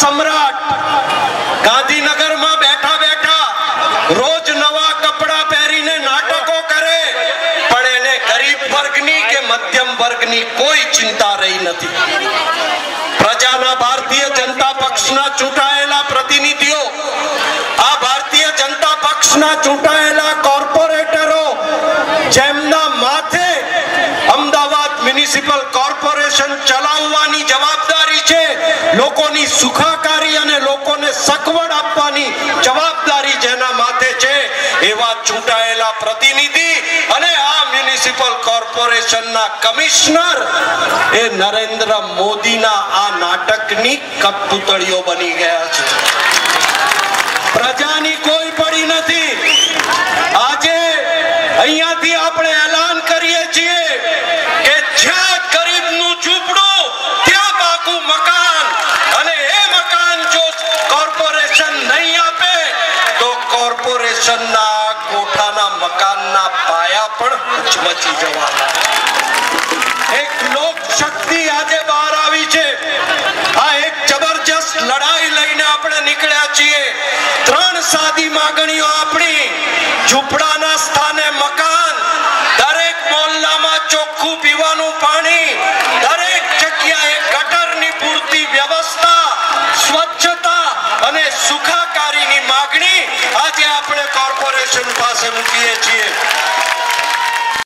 सम्राट गांधीनगर में बैठा बैठा रोज नवा कपड़ा पहरीने नाटको करे, पण एने गरीब वर्गनी के मध्यम वर्गनी कोई चिंता रही नथी। प्रजाना भारतीय जनता पक्षना चूंटायेला प्रतिनिधिओ, आ भारतीय जनता पक्षना चूंटायेला कॉर्पोरेटरो जेमना माथे अमदावाद म्युनिसिपल कॉर्पोरेशन चलावવાની જવાબદારી છે, લોકોની સુખાકારી અને લોકોને સગવડ આપવાની જવાબદારી જેના માથે છે, એવા ચૂંટાયેલા પ્રતિનિધિ અને આ મ્યુનિસિપલ કોર્પોરેશનના કમિશનર એ નરેન્દ્ર મોદીના આ નાટકની કઠપૂતળીઓ બની ગયા છે। પ્રજાની કોઈ પડી નથી। આજે અહીંયાથી આપણે એલાન કરીએ છીએ કે જ્યાં ગરીબનું ઝૂંપડું ત્યાં પાકું મકાન, અને એ મકાન જો કોર્પોરેશન નહીં આપે તો કોર્પોરેશનના કોઠાના મકાનના પાયા પણ હચમચી જવાના। એક લોક શક્તિ આજે બહાર આવી છે। આ એક જબરજસ્ત લડાઈ લઈને આપણે નીકળ્યા છીએ। 3 સાદી માંગણીઓ આપણી, ઝૂંપડાના સ્થાને મકાન, દરેક મોહલ્લામાં ચોખ્ખું પીવાનું પાણી,